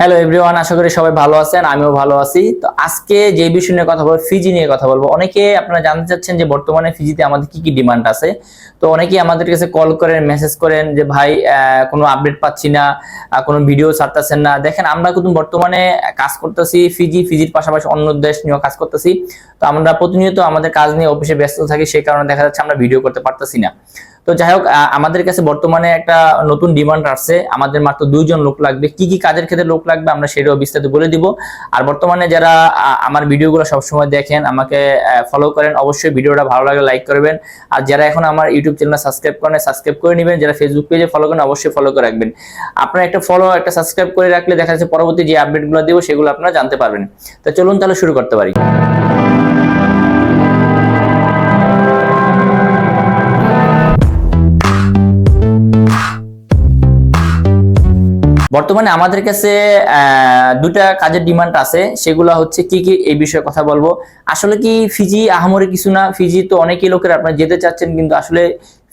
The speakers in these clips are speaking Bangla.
হ্যালো এভরিওয়ান, আশা করি সবাই ভালো আছেন, আমিও ভালো আছি। তো আজকে যে বিষয় নিয়ে কথা বলবো, ফিজি নিয়ে কথা বলবো। অনেকে আপনারা জানতে চাচ্ছেন যে বর্তমানে ফিজিতে আমাদের কি কি ডিমান্ড আছে। তো অনেকেই আমাদের কাছে কল করেন, মেসেজ করেন যে ভাই কোনো আপডেট পাচ্ছি না, কোনো ভিডিও ছাড়তেছেন না। দেখেন, আমরা কিন্তু বর্তমানে কাজ করতেছি ফিজির পাশাপাশি অন্য দেশ নিয়েও কাজ করতেছি। তো আমরা প্রতিনিয়ত আমাদের কাজ নিয়ে অফিসে ব্যস্ত থাকি, সেই কারণে দেখা যাচ্ছে আমরা ভিডিও করতে পারতেছি না। তো যাই হোক, আমাদের কাছে বর্তমানে একটা নতুন ডিমান্ড আসছে। আমাদের মাত্র 2জন লোক লাগবে। কি কি কাজের ক্ষেত্রে লোক লাগবে আমরা সেটাও বিস্তারিত বলে দিব। আর বর্তমানে যারা আমার ভিডিওগুলো সবসময় দেখেন, আমাকে ফলো করেন, অবশ্যই ভিডিওটা ভালো লাগলে লাইক করবেন। আর যারা এখন আমার ইউটিউব চ্যানেল সাবস্ক্রাইব করেন, সাবস্ক্রাইব করে নেবেন। যারা ফেসবুক পেজে ফলো করেন, অবশ্যই ফলো করে রাখবেন। আপনারা একটা ফলো, একটা সাবস্ক্রাইব করে রাখলে দেখা যাচ্ছে পরবর্তী যে আপডেটগুলো দেবো সেগুলো আপনারা জানতে পারবেন। তো চলুন তাহলে শুরু করতে পারি। বর্তমানে আমাদের কাছে দুটা কাজের ডিমান্ড আছে। সেগুলো হচ্ছে কি কি, এই বিষয়ে কথা বলবো। আসলে কি ফিজি আহামরি কিছু না। ফিজি তো অনেকেই লোকের আপনারা যেতে চাচ্ছেন, কিন্তু আসলে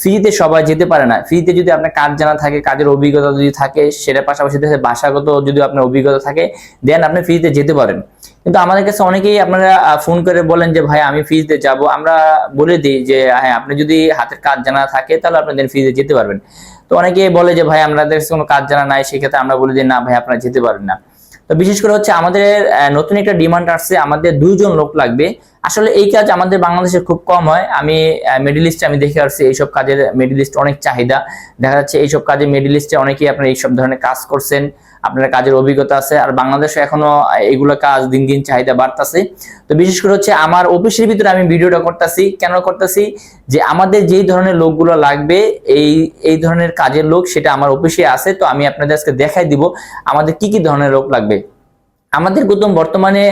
ফিজিতে সবাই যেতে পারে না। ফিজিতে যদি আপনার কাজ জানা থাকে, কাজের অভিজ্ঞতা যদি থাকে, সেটার পাশাপাশি ভাষাগত যদি আপনার অভিজ্ঞতা থাকে, দেন আপনি ফিজিতে যেতে পারেন। কিন্তু আমাদের কাছে অনেকেই আপনারা ফোন করে বলেন যে ভাই আমি ফিজিতে যাব। আমরা বলে দিই যে হ্যাঁ, আপনি যদি হাতের কাজ জানা থাকে তাহলে আপনি দেন ফিজিতে যেতে পারবেন। তো অনেকে বলে যে ভাই আমাদের কোনো কাজ জানা নাই, সেক্ষেত্রে আমরা বলি যে না ভাই, আপনারা যেতে পারেন না। তো বিশেষ করে হচ্ছে আমাদের নতুন একটা ডিমান্ড আসছে, আমাদের 2জন লোক লাগবে। আসলে এই কাজ আমাদের বাংলাদেশে খুব কম হয়। আমি মিডল ইস্টে আমি দেখে আসছি এইসব কাজের মিডল ইস্টে অনেক চাহিদা। দেখা যাচ্ছে এইসব কাজে মিডল ইস্টে অনেকেই আপনারা এইসব ধরনের কাজ করছেন, আপনার কাজের অভিজ্ঞতা আছে। আর বাংলাদেশে এখনো এগুলো কাজ দিন দিন চাহিদা বাড়তেছে। তো বিশেষ করে হচ্ছে আমার অফিসের ভিতরে আমি ভিডিওটা করতেছি, কেন করতেছি, যে আমাদের যেই ধরনের লোকগুলো লাগবে, এই ধরনের কাজের লোক সেটা আমার অফিসে আছে। তো আমি আপনাদের আজকে দেখাই দিব আমাদের কি কি ধরনের লোক লাগবে। আমাদের বর্তমানে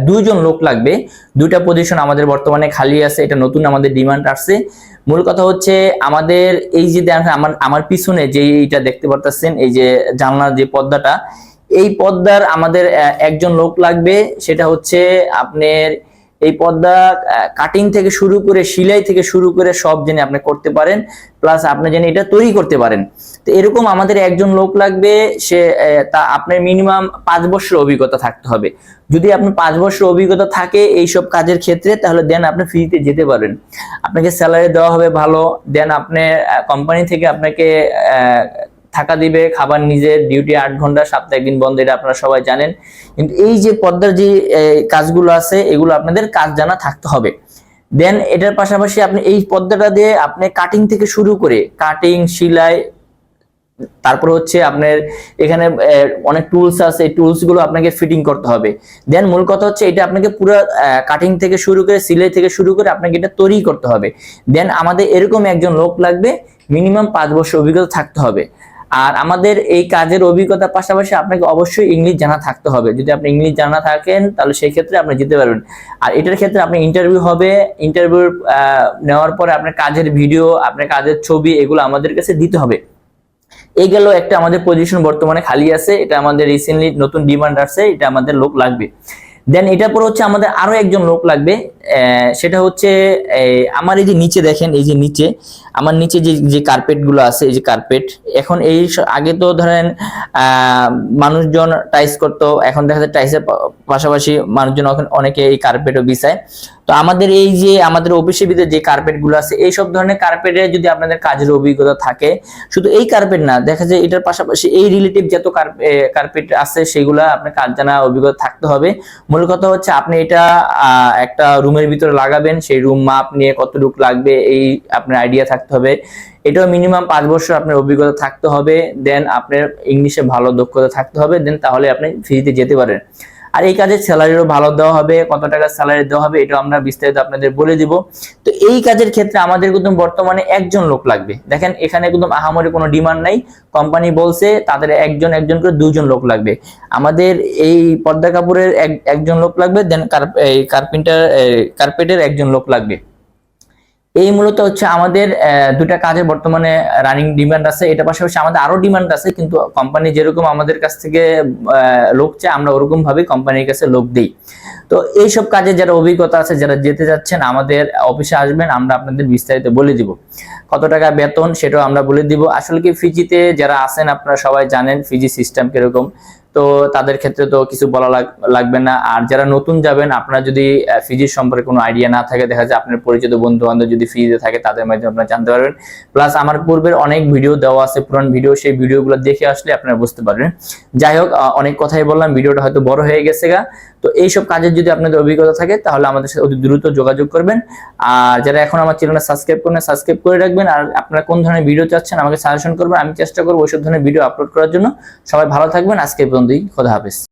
2জন লোক লাগবে। 2টা পজিশন আমাদের বর্তমানে খালি আছে, এটা নতুন আমাদের ডিমান্ড আসছে। মূল কথা হচ্ছে আমাদের এই যে আমার পিছনে যে এইটা দেখতে পারতেছেন, এই যে জানলার যে পর্দাটা, এই পর্দার আমাদের একজন লোক লাগবে। সেটা হচ্ছে আপনার এই পর্দা কাটিং থেকে শুরু করে, সেলাই থেকে শুরু করে সব জেনে আপনি করতে পারেন, প্লাস আপনি জেনে এটা তৈরি করতে পারেন। তো এরকম আমাদের একজন লোক লাগবে। সে তা আপনার মিনিমাম 5 বছর অভিজ্ঞতা থাকতে হবে। যদি আপনার 5 বছর অভিজ্ঞতা থাকে এইসব কাজের ক্ষেত্রে, তাহলে দেন আপনি ফ্রিতে যেতে পারেন। আপনাকে স্যালারি দেওয়া হবে ভালো। দেন আপনি কোম্পানি থেকে আপনাকে থাকা দিবে, খাবার নিজের, ডিউটি 8 ঘন্টা, সপ্তাহে 1 দিন বন্ধ, এটা আপনারা সবাই জানেন। কিন্তু এই যে পর্দার যে কাজগুলো আছে, এগুলো আপনাদের কাজ জানা থাকতে হবে। দেন এটার পাশাপাশি আপনি এই পর্দাটা দিয়ে আপনি কাটিং থেকে শুরু করে, কাটিং, সেলাই, তারপর হচ্ছে আপনার এখানে অনেক টুলস আছে, এই টুলস গুলো আপনাকে ফিটিং করতে হবে। দেন মূল কথা হচ্ছে এটা আপনাকে পুরো কাটিং থেকে শুরু করে, সেলাই থেকে শুরু করে আপনাকে এটা তৈরি করতে হবে। দেন আমাদের এরকম একজন লোক লাগবে, মিনিমাম 5 বছর অভিজ্ঞতা থাকতে হবে। আর আমাদের এই কাজের অভিজ্ঞতার পাশাপাশি আপনাকে অবশ্যই ইংলিশ জানা থাকতে হবে। যদি আপনি ইংলিশ জানা থাকেন তাহলে সেই ক্ষেত্রে আপনি যেতে পারবেন। আর এটার ক্ষেত্রে আপনি ইন্টারভিউ হবে, ইন্টারভিউ নেওয়ার পরে আপনার কাজের ভিডিও, আপনার কাজের ছবি, এগুলো আমাদের কাছে দিতে হবে। এই গেল একটা আমাদের পজিশন বর্তমানে খালি আছে, এটা আমাদের রিসেন্টলি নতুন ডিমান্ড আসছে, এটা আমাদের লোক লাগবে। দেন এটার পর হচ্ছে আমাদের আরো একজন লোক লাগবে। সেটা হচ্ছে আমার এই যে নিচে দেখেন, এই যে নিচে আমার নিচে যে কার্পেট গুলো আছে, এই যে কার্পেট, এখন এই আগে তো ধরেন মানুষজন টাইস করতো, এখন দেখা যায় টাইসের পাশাপাশি মানুষজন অনেকে এই কার্পেটও বিছায়। তো আমাদের এই যে আমাদের অফিসের ভিতরে যে কার্পেট গুলো আছে, এইসব ধরনের কার্পেটে যদি আপনাদের কাজের অভিজ্ঞতা থাকে, শুধু এই কার্পেট না, দেখা যায় এটার পাশাপাশি এই রিলেটিভ যত কার্পেট আছে সেগুলা আপনার কাজ জানা অভিজ্ঞতা থাকতে হবে। মূল কথা হচ্ছে আপনি এটা একটা রুমের ভিতরে লাগাবেন, সেই রুম মাপ নিয়ে কতটুকু লাগবে এই আপনার আইডিয়া থাকতে হবে। এটাও মিনিমাম 5 বছর আপনার অভিজ্ঞতা থাকতে হবে। দেন আপনার ইংলিশে ভালো দক্ষতা থাকতে হবে, দেন তাহলে আপনি ফ্রিতে যেতে পারেন। আর এই কাজের স্যালারিও ভালো দেওয়া হবে। কত টাকা স্যালারি দেওয়া হবে এটা আমরা বিস্তারিত আপনাদের বলে দিব। তো এই কাজের ক্ষেত্রে আমাদের কিন্তু বর্তমানে একজন লোক লাগবে। দেখেন এখানে একদম আহামরি কোনো ডিমান্ড নাই, কোম্পানি বলছে তাদের একজন করে 2জন লোক লাগবে। আমাদের এই পর্দা কাপড়ের একজন লোক লাগবে, দেন কার্পেটের একজন লোক লাগবে। এই মূলত হচ্ছে আমাদের 2টা কাজের বর্তমানে রানিং ডিমান্ড আছে। এটা পাশাপাশি আমাদের আরো ডিমান্ড আছে, কিন্তু কোম্পানি যেরকম আমাদের কাছ থেকে লোক চায়, আমরা ওরকম ভাবে কোম্পানির কাছে লোক দিই। তো এইসব কাজে যারা অভিজ্ঞতা আছে, যারা যেতে যাচ্ছেন, আমাদের অফিসে আসবেন, আমরা আপনাদের বিস্তারিত বলে দিব। কত টাকা বেতন সেটাও আমরা বলে দিব। আসলে কি ফিজিতে যারা আছেন আপনারা সবাই জানেন ফিজি সিস্টেম কিরকম। তো তাদের ক্ষেত্রে তো কিছু বলা লাগবে না। আর যারা নতুন যাবেন, আপনারা যদি ফিজির সম্পর্কে কোনো আইডিয়া না থাকে, দেখা যায় আপনার পরিচিত বন্ধু বান্ধব যদি ফিজিতে থাকে তাদের মাধ্যমে আপনারা জানতে পারবেন। প্লাস আমার পূর্বের অনেক ভিডিও দেওয়া আছে, পুরান ভিডিও, সেই ভিডিওগুলো দেখে আসলে আপনারা বুঝতে পারবেন। যাই হোক, অনেক কথাই বললাম, ভিডিওটা হয়তো বড় হয়ে গেছে গা। তো এইসব কাজের যদি আপনাদের অভিজ্ঞতা থাকে তাহলে আমাদের সাথে অতি দ্রুত যোগাযোগ করবেন। আর যারা এখন আমার চ্যানেলটা সাবস্ক্রাইব করেন, সাবস্ক্রাইব করে রাখবেন। আর আপনারা কোন ধরনের ভিডিও চাচ্ছেন আমাকে সাজেশন করবেন, আমি চেষ্টা করবো ওইসব ধরনের ভিডিও আপলোড করার জন্য। সবাই ভালো থাকবেন, আজকে এই পর্যন্তই, খোদা হাফেজ।